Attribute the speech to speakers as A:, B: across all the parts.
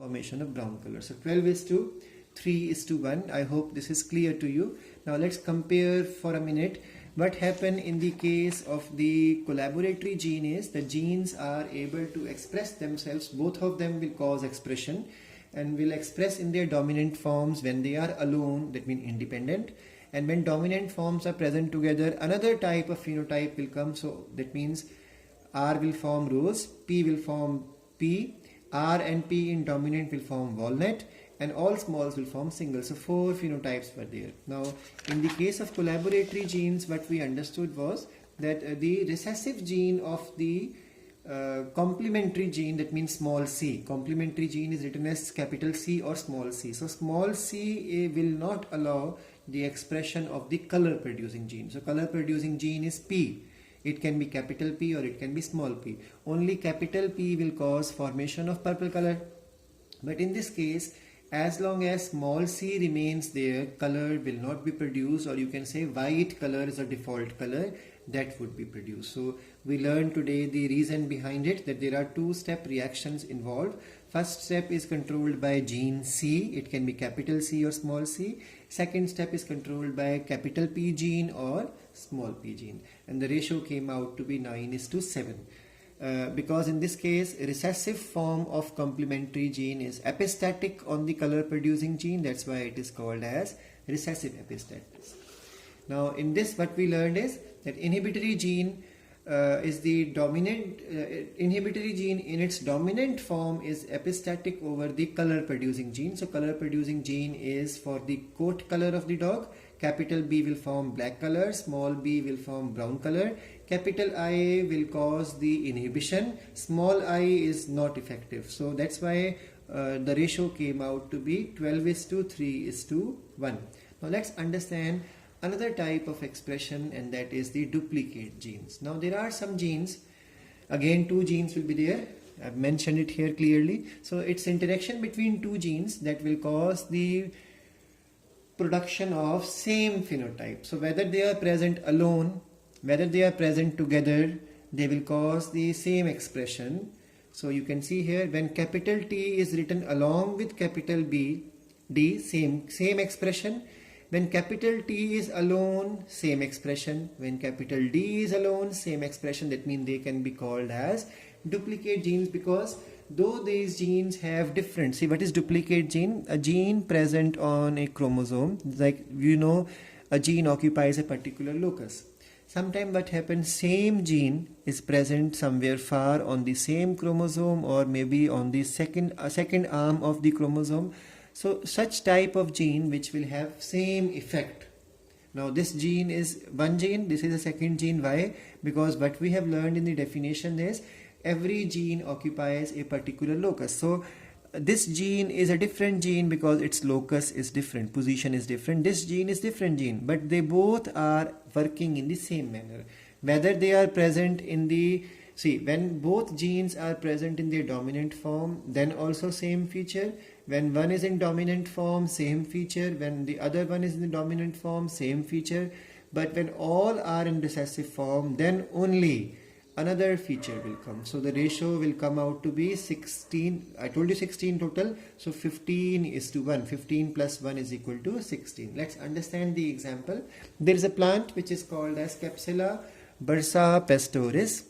A: formation of brown color. So 12 is to 3 is to 1. I hope this is clear to you. Now let's compare for a minute. What happened in the case of the collaboratory gene is the genes are able to express themselves. Both of them will cause expression and will express in their dominant forms when they are alone, that means independent. And when dominant forms are present together, another type of phenotype will come. So that means R will form rose, P will form P, R and P in dominant will form walnut, and all smalls will form single. So 4 phenotypes were there. Now in the case of collaboratory genes, what we understood was that the recessive gene of the complementary gene, that means small c, complementary gene is written as capital C or small c. So small c will not allow the expression of the color producing gene. So color producing gene is P. It can be capital P or it can be small p. Only capital P will cause formation of purple color. But in this case, as long as small c remains there, color will not be produced, or you can say white color is a default color that would be produced. So we learned today the reason behind it, that there are 2-step reactions involved. First step is controlled by gene C. It can be capital C or small c. Second step is controlled by capital P gene or small p gene. And the ratio came out to be 9:7. Because in this case, recessive form of complementary gene is epistatic on the color producing gene. That's why it is called as recessive epistatus. Now in this, what we learned is that inhibitory gene is the dominant, inhibitory gene in its dominant form is epistatic over the color producing gene. So color producing gene is for the coat color of the dog. Capital B will form black color, small b will form brown color, capital I will cause the inhibition, small I is not effective. So that's why the ratio came out to be 12:3:1. Now let's understand another type of expression, and that is the duplicate genes. Now there are some genes, again 2 genes will be there. I've mentioned it here clearly. So it's interaction between 2 genes that will cause the production of same phenotype. So whether they are present alone, whether they are present together, they will cause the same expression. So you can see here, when capital T is written along with capital B, D, same expression. When capital T is alone, same expression. When capital D is alone, same expression. That means they can be called as duplicate genes, because though these genes have different, see what is duplicate gene? A gene present on a chromosome, like you know, a gene occupies a particular locus. Sometimes what happens, same gene is present somewhere far on the same chromosome, or maybe on the second arm of the chromosome. So such type of gene which will have same effect. Now this gene is one gene, this is a second gene. Why? Because what we have learned in the definition is every gene occupies a particular locus. So this gene is a different gene because its locus is different, position is different. This gene is different gene, but they both are working in the same manner. Whether they are present in the, see, when both genes are present in their dominant form, then also same feature. When one is in dominant form, same feature. When the other one is in the dominant form, same feature. But when all are in recessive form, then only another feature will come. So the ratio will come out to be 16. I told you 16 total. So 15:1. 15 plus 1 is equal to 16. Let's understand the example. There is a plant which is called as Capsula bursa pastoris.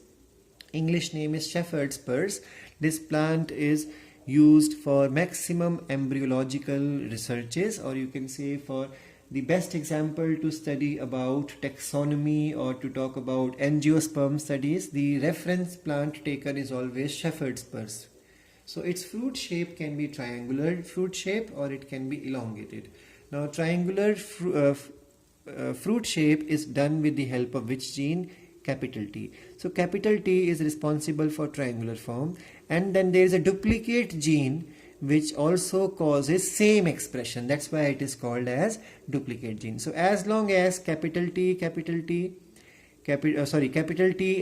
A: English name is shepherd's purse. This plant is used for maximum embryological researches, or you can say for the best example to study about taxonomy or to talk about angiosperm studies. The reference plant taken is always shepherd's purse. So its fruit shape can be triangular fruit shape, or it can be elongated. Now triangular fruit shape is done with the help of which gene? Capital T. So capital T is responsible for triangular form, and then there is a duplicate gene which also causes same expression. That's why it is called as duplicate gene. So as long as capital T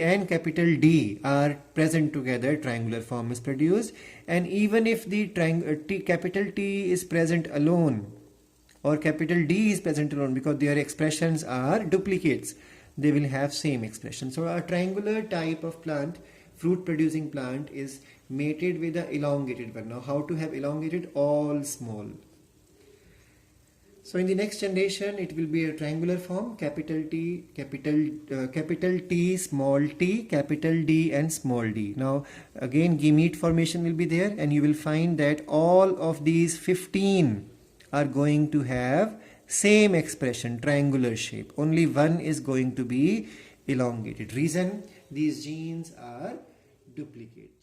A: and capital D are present together, triangular form is produced. And even if the capital T is present alone, or capital D is present alone, because their expressions are duplicates, they will have same expression. So a triangular type of plant fruit producing plant is mated with the elongated one. Now how to have elongated? All small. So in the next generation, it will be a triangular form, capital T, capital T, small t, capital D and small d. Now again gamete formation will be there, and you will find that all of these 15 are going to have same expression, triangular shape. Only one is going to be elongated. Reason, these genes are duplicate.